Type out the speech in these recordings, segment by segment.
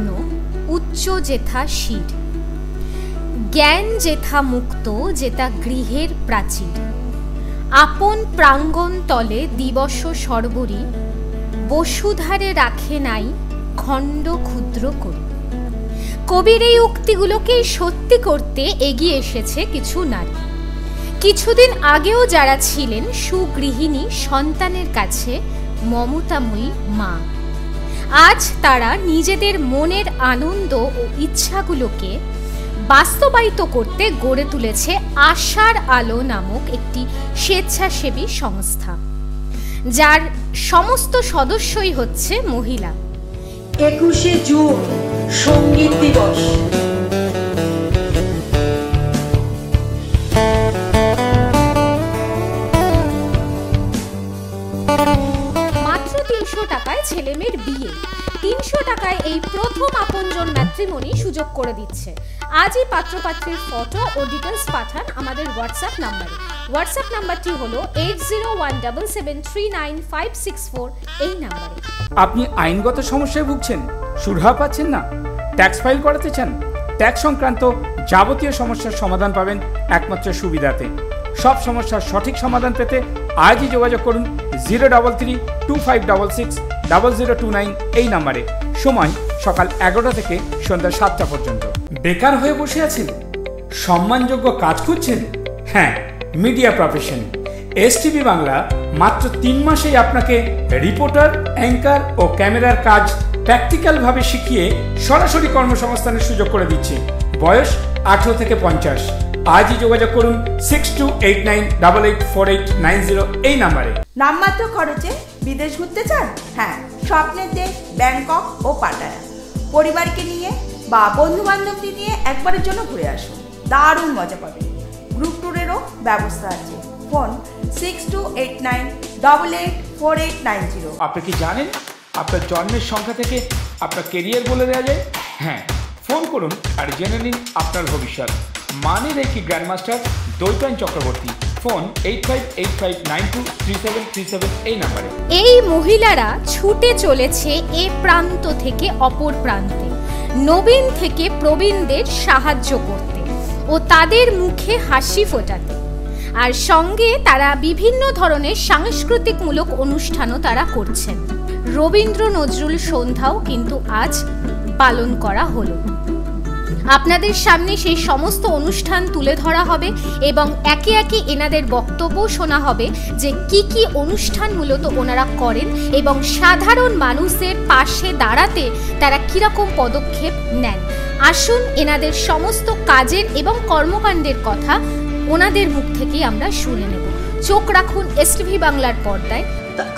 শূন্য, উচ্চ যেথা শির, জ্ঞান যেথা মুক্ত যেথা গৃহের প্রাচীর, আপন প্রাঙ্গণ তলে দিবস সর্বরি, বসুধারে রাখে নাই খণ্ড ক্ষুদ্র করি। কবির এই উক্তিগুলোকে সত্যি করতে এগিয়ে এসেছে কিছু নারী। কিছুদিন আগেও যারা ছিলেন সুগৃহিণী, সন্তানের কাছে মমতাময়ী মা, আজ তারা নিজেদের মনের আনন্দ ও ইচ্ছাগুলোকে বাস্তবায়িত করতে গড়ে তুলেছে আশার আলো নামক একটি স্বেচ্ছাসেবী সংস্থা, যার সমস্ত সদস্যই হচ্ছে মহিলা। 21শে জুন সঙ্গীত দিবস। মাত্র 300 টাকায় ছেলেমেয়ের বিয়ে, 300 টাকায় এই প্রথম আপনজন ম্যাট্রিমনি সুযোগ করে দিচ্ছে। আজই পাত্রপাত্রীর ফটো ও ডিটেলস পাঠান আমাদের হোয়াটসঅ্যাপ নাম্বারে। হোয়াটসঅ্যাপ নাম্বারটি হলো 8017739564 এই নাম্বারে। আপনি আইনগত সমস্যায় ভুগছেন, সুরাহা পাচ্ছেন না, ট্যাক্স ফাইল করাতে চান, ট্যাক্স সংক্রান্ত যাবতীয় সমস্যার সমাধান পাবেন একমাত্র সুবিধাতে। সব সমস্যার সঠিক সমাধান পেতে আজই যোগাযোগ করুন 03325660029 এই নাম্বারে। সময় সকাল 11টা থেকে সন্ধ্যা 7টা পর্যন্ত। বেকার হয়ে বসে আছেন, সম্মানযোগ্য কাজ খুঁজছেন? হ্যাঁ, মিডিয়া প্রফেশন এসটিভি বাংলা মাত্র 3 মাসেই আপনাকে রিপোর্টার, অ্যাঙ্কার ও ক্যামেরার কাজ প্র্যাকটিক্যালভাবে শিখিয়ে সরাসরি কর্মসংস্থানের সুযোগ করে দিচ্ছে। বয়স 18 থেকে 50। আজই যোগাযোগ করুন 6289884890 এই নাম্বারে। নামমাত্র খরচে বিদেশ ঘুরতে চান? হ্যাঁ, স্বপ্নের দেশ ব্যাংকক ও পাটায়া। পরিবারকে নিয়ে বা বন্ধু বান্ধবকে নিয়ে একবারের জন্য ঘুরে আসুন, দারুণ মজা পাবেন। গ্রুপ ট্যুরেরও ব্যবস্থা আছে। ফোন 6289884890। আপনি কি জানেন আপনার জন্মের সংখ্যা থেকে আপনার কেরিয়ার বলে দেওয়া যায়? হ্যাঁ, ফোন করুন আর জেনে নিন আপনার ভবিষ্যৎ। মানে রেকি গ্র্যান্ডমাস্টার দৈতায়ন চক্রবর্তী। ফোন 8585923737 এই নাম্বারে। এই মহিলারা ছুটে চলেছে এ প্রান্ত থেকে অপর প্রান্তে, নবীন থেকে প্রবীণদের সাহায্য করতে ও তাদের মুখে হাসি ফোটাতে। আর সঙ্গে তারা বিভিন্ন ধরনের সাংস্কৃতিকমূলক অনুষ্ঠানও তারা করছেন। রবীন্দ্র নজরুল সন্ধ্যাও কিন্তু আজ পালন করা হলো। আপনাদের সামনে সেই সমস্ত অনুষ্ঠান তুলে ধরা হবে এবং একে একে এনাদের বক্তব্য শোনা হবে যে কি কি অনুষ্ঠান মূলত ওনারা করেন এবং সাধারণ মানুষের পাশে দাঁড়াতে তারা কিরকম পদক্ষেপ নেন। আসুন এনাদের সমস্ত কাজের এবং কর্মকাণ্ডের কথা ওনাদের মুখ থেকে আমরা শুনে নেব। চোখ রাখুন এসটিভি বাংলার পর্দায়।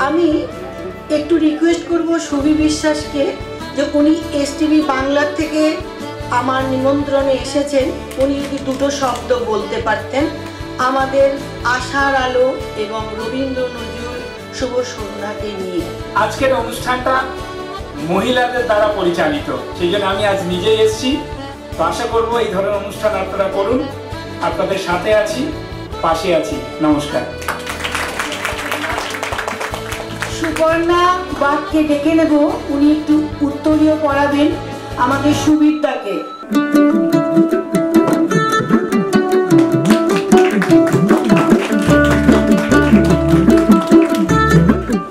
আমি একটু রিকোয়েস্ট করব সুবি বিশ্বাসকে, যে উনি এসটিভি বাংলার থেকে আমার নিমন্ত্রণে এসেছেন, উনি যদি দুটো শব্দ বলতে পারতেন আমাদের আশার আলো এবং রবীন্দ্র নজরুল শুভ সন্ধ্যাকে নিয়ে। আজকের অনুষ্ঠানটা মহিলাদের দ্বারা পরিচালিত, সেই জন্য আমি আজ নিজেই এসেছি। তো আশা করবো এই ধরনের অনুষ্ঠান আপনারা করুন। আপনাদের সাথে আছি, পাশে আছি। নমস্কার। সুপর্ণা বাগকে ডেকে নেব, উনি একটু উত্তরীয় পড়াবেন আমাদের সুবিদ্যাকে।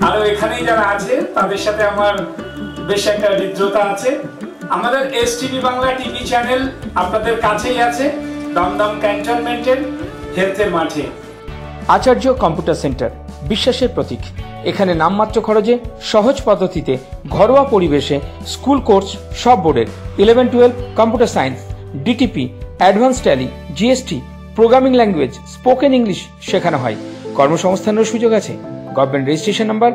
আরো এখানেই যারা আছে তাদের সাথে আমার বেশ একটা হৃদ্রতা আছে। আমাদের এসটিভি বাংলা টিভি চ্যানেল আপনাদের কাছেই আছে, দমদম ক্যান্টনমেন্টের হেলথের মাঠে। আচার্য কম্পিউটার সেন্টার বিশ্বাসের প্রতীক। এখানে নামমাত্র খরচে সহজ পদ্ধতিতে ঘরোয়া পরিবেশে স্কুল কোর্স সব বোর্ডের 11-12 computer science, DTP, advance tally, GST, programming language, spoken English শেখানো হয়। কর্মসংস্থানের সুযোগ আছে। Government registration number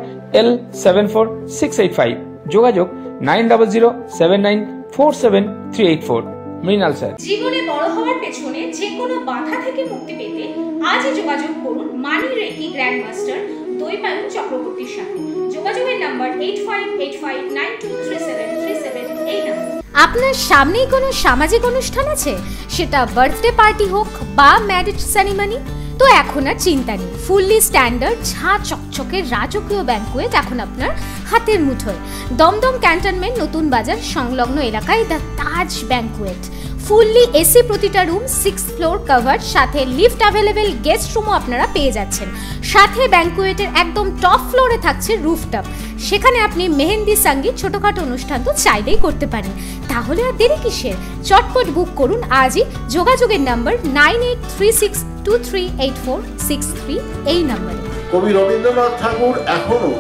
L74685। যোগাযোগ 9007947384। মৃণাল স্যার। জীবনে বড় হওয়ার পেছনে যে কোনো বাধা থেকে মুক্তি পেতে আজই যোগাযোগ করুন মানি রেকি গ্র্যান্ডমাস্টার দৈতায়ন চক্রবর্তীর সাথে। যোগাযোগের নাম্বার 8585923737 এই নাম্বার। আপনার সামনেই কোনো সামাজিক অনুষ্ঠান আছে, সেটা বার্থডে পার্টি হোক বা ম্যারেজ সেরিমনি, তো এখন আর চিন্তা নেই, ফুললি স্ট্যান্ডার্ড ঝাঁ চকচকে রাজকীয় ব্যাংকুয়েট এখন আপনার হাতের মুঠোয়। দমদম ক্যান্টনমেন্ট নতুন বাজার সংলগ্ন এলাকায় the Taj banquet. Fully AC প্রতিটা রুম, 6 ফ্লোর কভার, সাথে লিফট অ্যাভেলেবেল, গেস্ট রুমও আপনারা পেয়ে যাচ্ছেন। সাথে ব্যাংকুয়েটের একদম টপ ফ্লোরে থাকছে রুফটপ, সেখানে আপনি মেহেন্দি, সঙ্গীত, ছোটখাটো অনুষ্ঠান তো চাইলেই করতে পারেন। তাহলে আর দেরি কিসের, চটপট বুক করুন আজই। যোগাযোগের নাম্বার 9836238463 এই নাম্বারে। কবি রবীন্দ্রনাথ ঠাকুর এখনো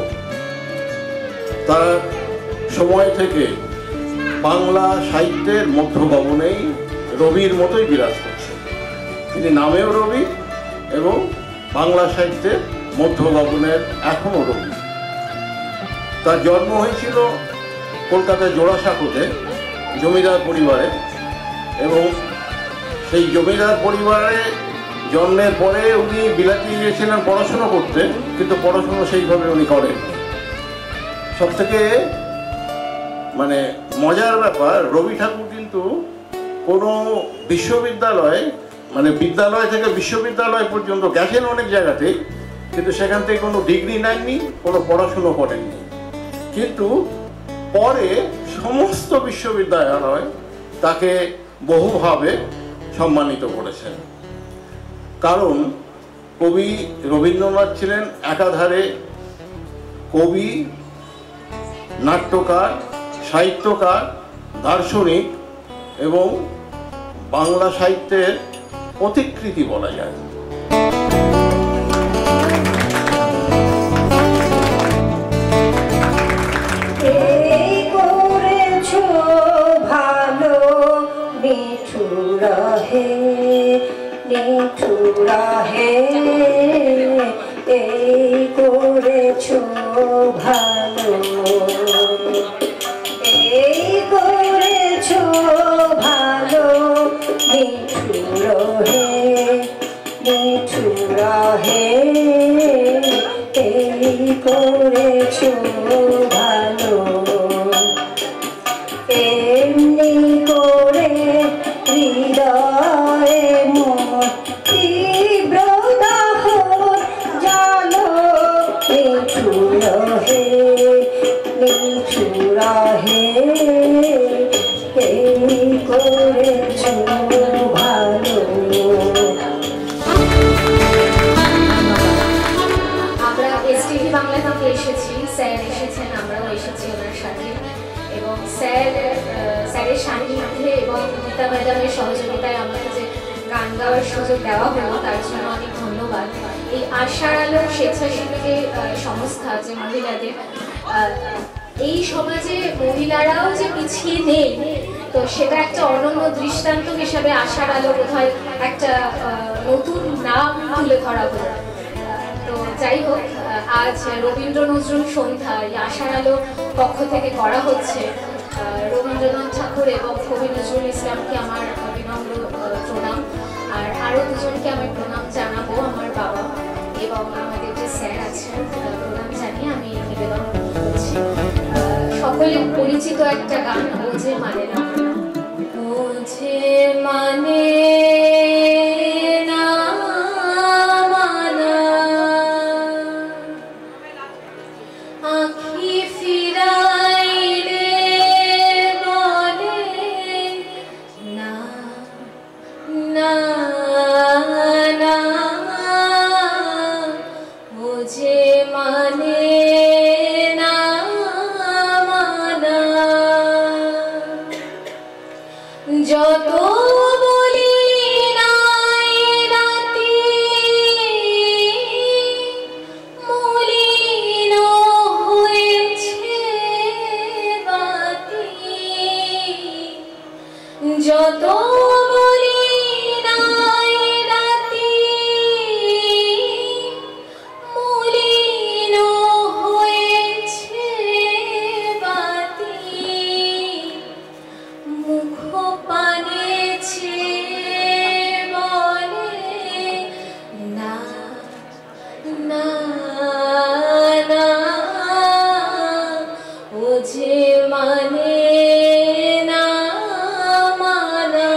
তার সময় থেকে বাংলা সাহিত্যের মধ্যগগনেই রবির মতোই বিরাজ করছেন। তিনি নামেও রবি এবং বাংলা সাহিত্যের মধ্যগগনের এখনো রবি। তার জন্ম হয়েছিল কলকাতার জোড়াসাঁকোতে জমিদার পরিবারে, এবং সেই জমিদার পরিবারে জন্মের পরে উনি বিলাতে গিয়েছিলেন পড়াশোনা করতে, কিন্তু পড়াশোনা সেইভাবে উনি করেন। সব থেকে মানে মজার ব্যাপার, রবি ঠাকুর কিন্তু কোনো বিশ্ববিদ্যালয়, মানে বিদ্যালয় থেকে বিশ্ববিদ্যালয় পর্যন্ত গেছেন অনেক জায়গাতেই, কিন্তু সেখান থেকে কোনো ডিগ্রি নেননি, কোনো পড়াশুনো করেননি। কিন্তু পরে সমস্ত বিশ্ববিদ্যালয় তাকে বহুভাবে সম্মানিত করেছেন। কারণ কবি রবীন্দ্রনাথ ছিলেন একাধারে কবি, নাট্যকার, সাহিত্যকার, দার্শনিক এবং বাংলা সাহিত্যের পথিকৃৎ বলা যায়। নিঠুরা হে এই করেছো ভালো, এই করেছো ভালো, নিঠুরা হে নিঠুরা হে এই করেছো ভালো। এমনি করে হৃদয়ে মন তীব্র দাহ জালো, নিঠুরা হে নিঠুরা হে এই করেছো ভালো। আমরা এসটিভি বাংলা থেকে এসেছি, স্যার এসেছেন, আমরাও এসেছি ওনার সাথে, এবং স্যারের সান্নিধ্যে এবং গীতা ম্যাডামের সহযোগিতায় আমাকে যে গান গাওয়ার সুযোগ দেওয়া হলো তার জন্য অনেক ধন্যবাদ। এই আশার আলো স্বেচ্ছাসেবী সংস্থা যে মহিলাদের, এই সমাজে মহিলারাও যে পিছিয়ে নেই, তো সেটা একটা অনন্য দৃষ্টান্ত হিসাবে আশার আলো বোধহয় একটা নতুন নাম তুলে ধরা হলো। তো যাই হোক, আজ রবীন্দ্র নজরুল সন্ধ্যা এই আশার আলো পক্ষ থেকে করা হচ্ছে। রবীন্দ্রনাথ ঠাকুর এবং কবি নজরুল ইসলামকে আমার বিনম্র প্রণাম, আর আরও দুজনকে আমি প্রণাম জানাবো, আমার বাবা এবং আমাদের যে স্যার আছেন, প্রণাম জানিয়ে আমি নিবেদন করছি। সকলে পরিচিত একটা গান, ও যে মানে না, ও যে মানে যত বলি নাই রাতি মলিন হয়েছে বাতি, যত বলি নাই রাতি মলিন হয়েছে বাতি, মুখ পানেছে বলে না না না, ও যে মানে না মানা।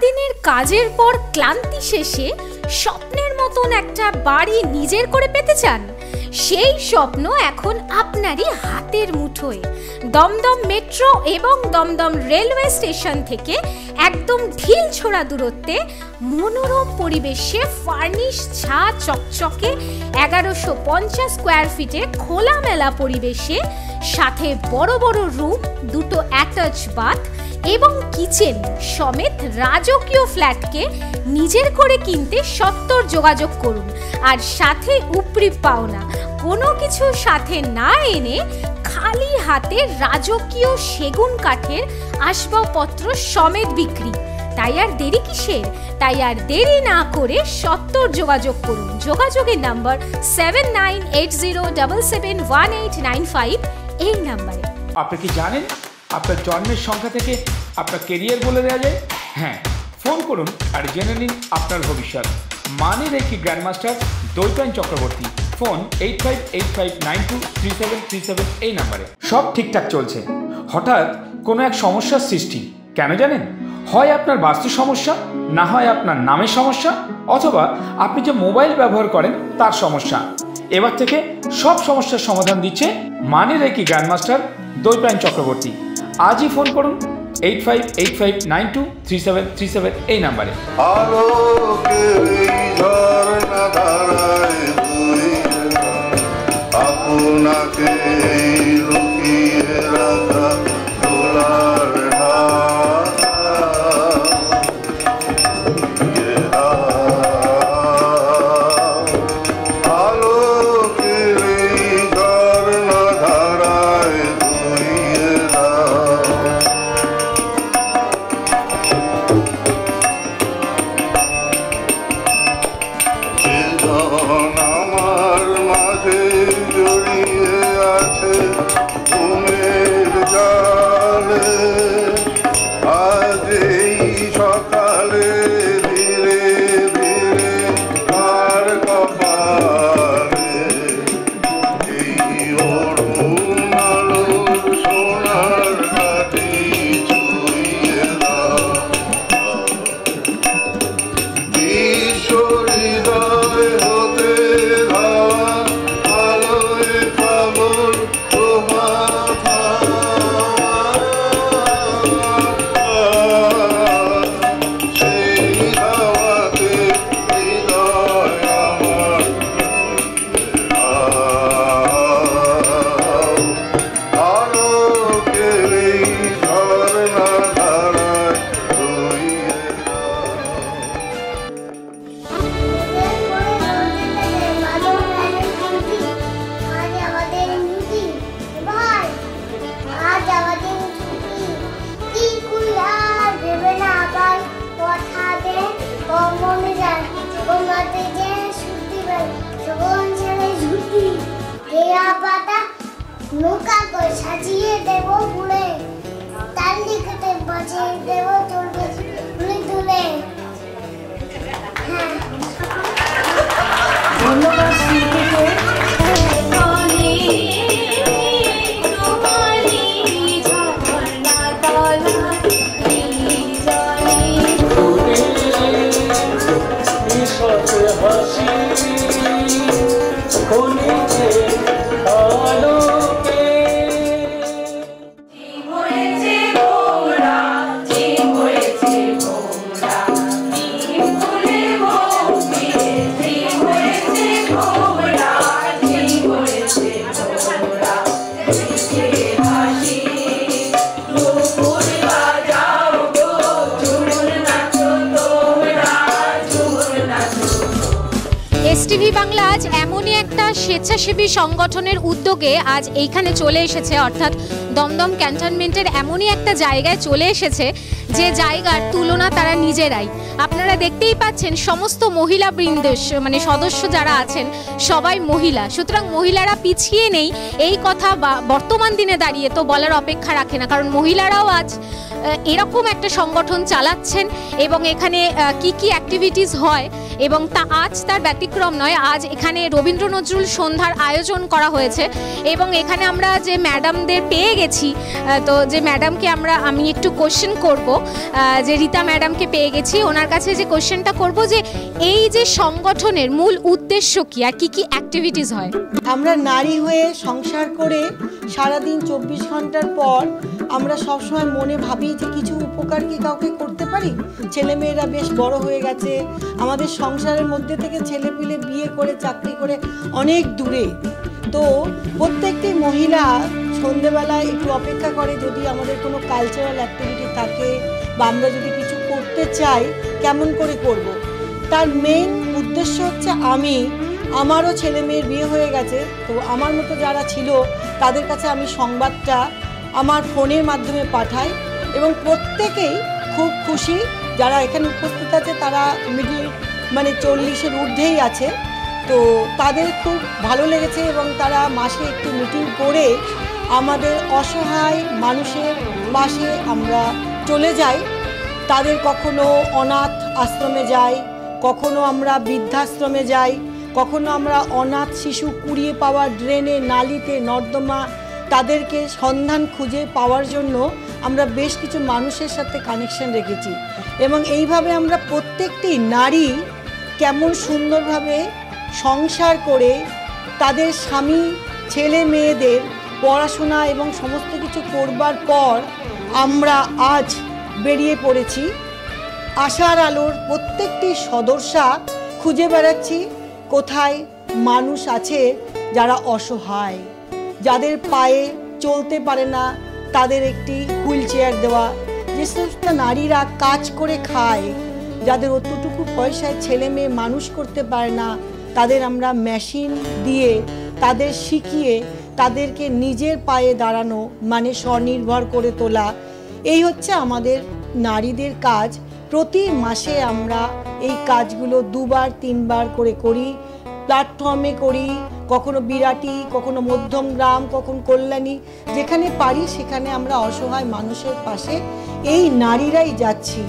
সারাদিনের কাজের পর ক্লান্তি শেষে স্বপ্নের মতন একটা বাড়ি নিজের করে পেতে চান? সেই স্বপ্ন এখন আপনারই হাতের মুঠোয়। দমদম মেট্রো এবং দমদম রেলওয়ে স্টেশন থেকে একদম ঢিল ছোড়া দূরত্বে মনোরম পরিবেশে ফার্নিশ ছা চকচকে 1150 স্কোয়ার ফিটে খোলামেলা পরিবেশে, সাথে বড় বড় রুম, দুটো অ্যাটাচ বাথ এবং কিচেন সমেত রাজকীয় ফ্ল্যাটকে নিজের করে কিনতে সত্বর যোগাযোগ করুন। আর সাথে উপরি পাওনা কোনো কিছু সাথে না এনে খালি হাতে রাজকীয় সেগুন কাঠের আসবাবপত্র সমেত বিক্রি। তাই আর দেরি কিসের? তাই আর দেরি না করে সত্বর যোগাযোগ করুন। যোগাযোগের নাম্বার 7980771895 এই নাম্বারে। আপনি কি জানেন আপনার জন্মের সংখ্যা থেকে আপনার কেরিয়ার বলে দেওয়া যায়? হ্যাঁ, ফোন করুন আর জেনে নিন আপনার ভবিষ্যৎ। Money reiki grandmaster Dwaipayan Chakraborty, phone 8585923737 এই নাম্বারে। সব ঠিকঠাক চলছে, হঠাৎ কোনো এক সমস্যার সৃষ্টি। কেন জানেন? হয় আপনার বাস্তু সমস্যা, না হয় আপনার নামের সমস্যা, অথবা আপনি যে মোবাইল ব্যবহার করেন তার সমস্যা। এবার থেকে সব সমস্যার সমাধান দিচ্ছে মানি রেকি গ্র্যান্ডমাস্টার দৈপায়ন চক্রবর্তী। আজই ফোন করুন 8585923737 এই নাম্বারে। নৌকা করে সাজিয়ে দেব ফুলে, তার নিকটে বাজিয়ে দেব তুলবে তুলে তুলে। ধন্যবাদ শিল্পীকে। এসটিভি বাংলা আজ এমনই একটা স্বেচ্ছাসেবী সংগঠনের উদ্যোগে আজ এইখানে চলে এসেছে, অর্থাৎ দমদম ক্যান্টনমেন্টের এমনই একটা জায়গায় চলে এসেছে যে জায়গার তুলনা তারা নিজেরাই। আপনারা দেখতেই পাচ্ছেন সমস্ত মহিলা বৃন্দ, মানে সদস্য যারা আছেন সবাই মহিলা, সুতরাং মহিলারা পিছিয়ে নেই এই কথা বা বর্তমান দিনে দাঁড়িয়ে তো বলার অপেক্ষা রাখে না, কারণ মহিলারাও আজ এরকম একটা সংগঠন চালাচ্ছেন এবং এখানে কি কি অ্যাক্টিভিটিস হয় এবং আজ তার ব্যতিক্রম নয়। আজ এখানে রবীন্দ্র নজরুল সন্ধ্যার আয়োজন করা হয়েছে এবং এখানে আমরা যে ম্যাডামদের পেয়ে গেছি, তো যে ম্যাডামকে আমি একটু কোশ্চেন করব, যে রীতা ম্যাডামকে পেয়ে গেছি, ওনার কাছে যে কোশ্চেনটা করব যে এই যে সংগঠনের মূল উদ্দেশ্য কি আর কি কি অ্যাক্টিভিটিস হয়। আমরা নারী হয়ে সংসার করে সারাদিন 24 ঘন্টার পর আমরা সবসময় মনে ভাবি যে কিছু উপকার কি কাউকে করতে পারি। ছেলেমেয়েরা বেশ বড় হয়ে গেছে, আমাদের সংসারের মধ্যে থেকে ছেলেপিলে বিয়ে করে চাকরি করে অনেক দূরে, তো প্রত্যেকটি মহিলা সন্ধেবেলায় একটু অপেক্ষা করে যদি আমাদের কোনো কালচারাল অ্যাক্টিভিটি থাকে বা আমরা যদি কিছু করতে চাই কেমন করে করব। তার মেইন উদ্দেশ্য হচ্ছে আমারও ছেলে মেয়ের বিয়ে হয়ে গেছে, তো আমার মতো যারা ছিল তাদের কাছে আমি সংবাদটা আমার ফোনের মাধ্যমে পাঠাই এবং প্রত্যেকেই খুব খুশি। যারা এখানে উপস্থিত আছে তারা মিডল 40-এর ঊর্ধ্বেই আছে, তো তাদের খুব ভালো লেগেছে এবং তারা মাসে একটু মিটিং করে আমাদের অসহায় মানুষের পাশে আমরা চলে যাই। তাদের কখনো অনাথ আশ্রমে যাই, কখনো আমরা বৃদ্ধাশ্রমে যাই, কখনো আমরা অনাথ শিশু কুড়িয়ে পাওয়া ড্রেনে নালিতে নর্দমা তাদেরকে সন্ধান খুঁজে পাওয়ার জন্য আমরা বেশ কিছু মানুষের সাথে কানেকশন রেখেছি এবং এইভাবে আমরা প্রত্যেকটি নারী কেমন সুন্দরভাবে সংসার করে তাদের স্বামী ছেলে মেয়েদের পড়াশোনা এবং সমস্ত কিছু করবার পর আমরা আজ বেরিয়ে পড়েছি আশার আলোর প্রত্যেকটি সদস্যা খুঁজে বেড়াচ্ছি কোথায় মানুষ আছে যারা অসহায়, যাদের পায়ে চলতে পারে না, তাদের একটি হুইল চেয়ার দেওয়া, যে সমস্ত নারীরা কাজ করে খায়, যাদের অতটুকু পয়সায় ছেলে মেয়ে মানুষ করতে পারে না, তাদের আমরা মেশিন দিয়ে তাদের শিখিয়ে তাদেরকে নিজের পায়ে দাঁড়ানো স্বনির্ভর করে তোলা, এই হচ্ছে আমাদের নারীদের কাজ। প্রতি মাসে আমরা এই কাজগুলো 2-3 করে করি, প্ল্যাটফর্মে করি, কখনো বিরাটি, কখনো মধ্যমগ্রাম, কখনো কল্যাণী, যেখানে পারি সেখানে আমরা অসহায় মানুষের পাশে এই নারীরাই যাচ্ছি।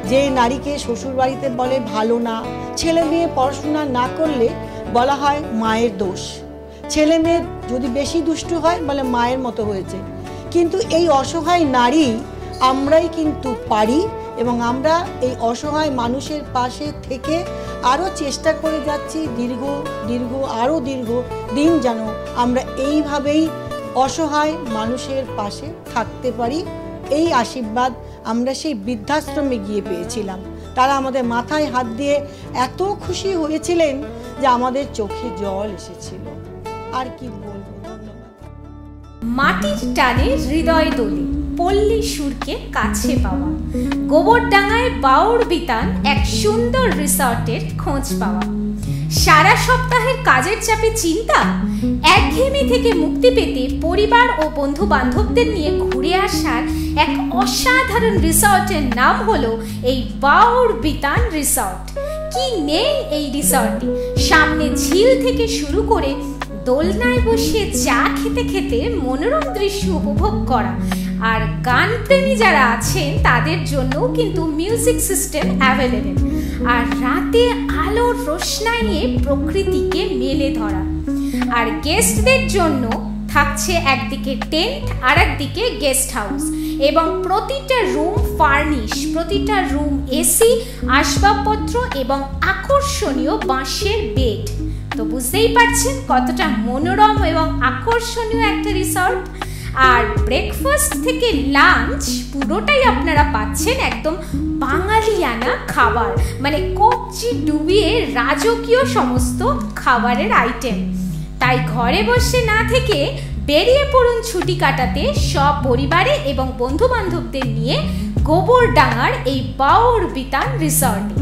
যে নারীকে শ্বশুরবাড়িতে বলে ভালো না, ছেলে মেয়ে পড়াশোনা না করলে বলা হয় মায়ের দোষ, ছেলে মেয়ে যদি বেশি দুষ্টু হয় বলে মায়ের মতো হয়েছে, কিন্তু এই অসহায় নারী আমরাই কিন্তু পারি এবং আমরা এই অসহায় মানুষের পাশে থেকে আরও চেষ্টা করে যাচ্ছি আরও দীর্ঘ দিন যেন আমরা এইভাবেই অসহায় মানুষের পাশে থাকতে পারি। এই আশীর্বাদ আমরা সেই বৃদ্ধাশ্রমে গিয়ে পেয়েছিলাম। তারা আমাদের মাথায় হাত দিয়ে এত খুশি হয়েছিলেন যে আমাদের চোখে জল এসেছিল। আর কি বলবো, ধন্যবাদ। মাটির টানে হৃদয় দোলে, পল্লী সুরকে কাছে পাওয়া, গোবরডাঙ্গায় বাউর বিতান এক সুন্দর রিসর্টের খোঁজ পাওয়া, সারা সপ্তাহের কাজের চাপে চিন্তা, একঘেয়েমি থেকে মুক্তি পেতে পরিবার ও বন্ধু বান্ধবদের নিয়ে ঘুরে আসার এক অসাধারণ রিসর্টের নাম হলো এই বাউর বিতান রিসর্ট। কি নেই এই রিসর্টে, সামনে ঝিল থেকে শুরু করে দোলনায় বসে চা খেতে খেতে মনোরম দৃশ্য উপভোগ করা, আর গান প্রেমী যারা আছেন তাদের জন্যও কিন্তু মিউজিক সিস্টেম অ্যাভেলেবেল, আর রাতে আলোর রোশনাইয়ে প্রকৃতিকে মেলে ধরা। আর গেস্টদের জন্য থাকছে একদিকে টেন্ট আর একদিকে গেস্ট হাউস, এবং প্রতিটা রুম ফার্নিশ, প্রতিটা রুম এসি, আসবাবপত্র এবং আকর্ষণীয় বাঁশের বেড। তো বুঝতেই পারছেন কতটা মনোরম এবং আকর্ষণীয় একটা রিসর্ট। আর ব্রেকফাস্ট থেকে লাঞ্চ পুরোটাই আপনারা পাচ্ছেন একদম বাঙালিয়ানা খাবার, কবজি ডুবিয়ে রাজকীয় সমস্ত খাবারের আইটেম। তাই ঘরে বসে না থেকে বেরিয়ে পড়ুন ছুটি কাটাতে সব পরিবারে এবং বন্ধু বান্ধবদের নিয়ে গোবরডাঙ্গার এই বাউর বিতান রিসর্টে।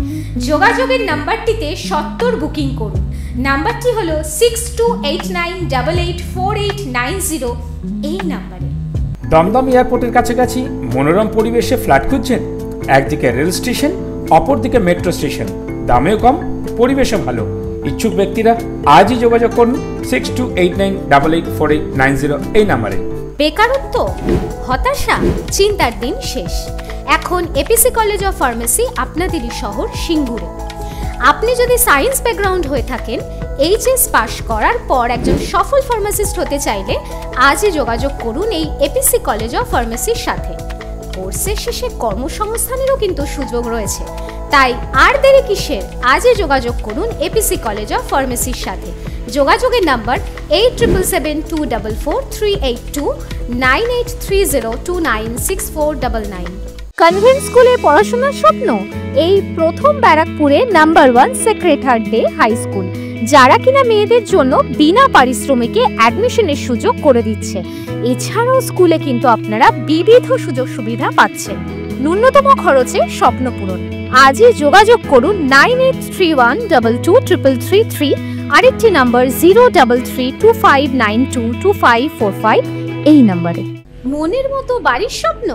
যোগাযোগের নাম্বারটিতে সত্তর বুকিং করুন। নাম্বারটি হলো 6289884890 এই নাম্বারে। দমদম এয়ারপোর্টের কাছাকাছি মনোরম পরিবেশে ফ্ল্যাট খুঁজছেন? একদিকে রেল স্টেশন, অপরদিকে মেট্রো স্টেশন, দামেও কম, পরিবেশও ভালো। ইচ্ছুক ব্যক্তিরা আজই যোগাযোগ করুন 6289884890 এই নাম্বারে। বেকারত্ব, হতাশা, চিন্তার দিন শেষ। এখন এপিসি কলেজ অফ ফার্মেসি আপনাদেরই শহর সিঙ্গুরে। আপনি যদি সায়েন্স ব্যাকগ্রাউন্ড হয়ে থাকেন, এইচএস পাশ করার পর একজন সফল ফার্মাসিস্ট হতে চাইলে আজই যোগাযোগ করুন এই এপিসি কলেজ অফ ফার্মেসির সাথে। কোর্সের শেষে কর্মসংস্থানেরও কিন্তু সুযোগ রয়েছে, তাই আর দেরি কিসের, আজই যোগাযোগ করুন এপিসি কলেজ অফ ফার্মেসির সাথে। যোগাযোগের নাম্বার 8772444382 9830296499। কনভেন্ট স্কুলে পড়াশোনার স্বপ্ন? এই প্রথম ব্যারাকপুরে number 1 secretary day high school, যারা কিনা মেয়েদের জন্য বিনা পারিশ্রমিকে অ্যাডমিশনের সুযোগ করে দিচ্ছে। এছাড়াও স্কুলে কিন্তু আপনারা বিবিধ সুযোগ সুবিধা পাচ্ছেন, ন্যূনতম খরচে স্বপ্ন পূরণ। আজই যোগাযোগ করুন 9831223333, আরেকটি নাম্বার 03325922545 এই নাম্বারে। মনের মতো বাড়ির স্বপ্ন?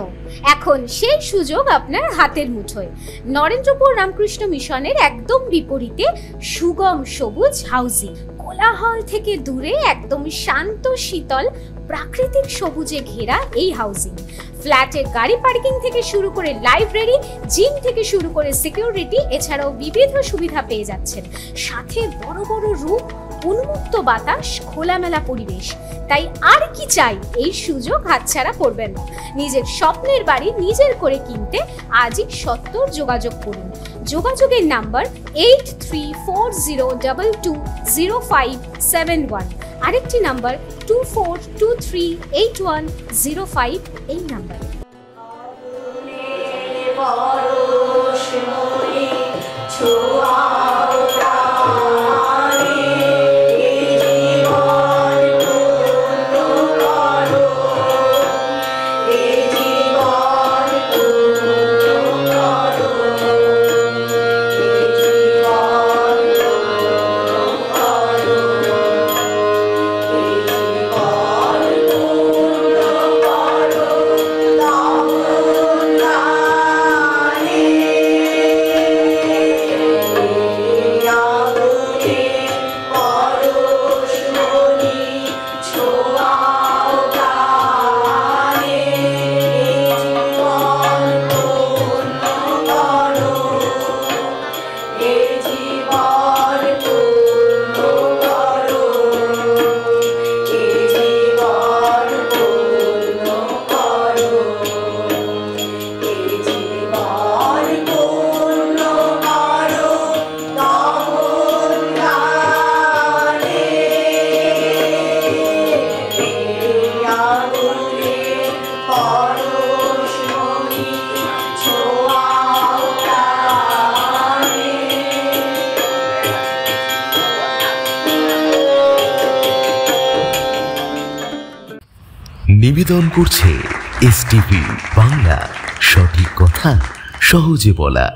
এখন সেই সুযোগ আপনার হাতের মুঠোয়। নরেন্দ্রপুর রামকৃষ্ণ মিশনের একদম বিপরীতে সুগম সবুজ হাউজিং, কোলাহল থেকে দূরে একদম শান্ত শীতল প্রাকৃতিক সবুজে ঘেরা এই হাউজিং। ফ্ল্যাটের গাড়ি পার্কিং থেকে শুরু করে লাইব্রেরি, জিম থেকে শুরু করে সিকিউরিটি, এছাড়াও বিবিধ সুবিধা পেয়ে যাচ্ছেন। সাথে বড় বড় রুম, উন্মুক্ত বাতাস, খোলামেলা পরিবেশ। তাই আর কি চাই, এই সুযোগ হাতছাড়া করবেন না। নিজের স্বপ্নের বাড়ি নিজের করে কিনতে আজই সত্বর যোগাযোগ করুন। যোগাযোগের নাম্বার 8340220571, আরেকটি নাম্বার 24238105 এই নাম্বারে। নিবেদন করছে এসটিভি বাংলা, সঠিক কথা সহজে বলা।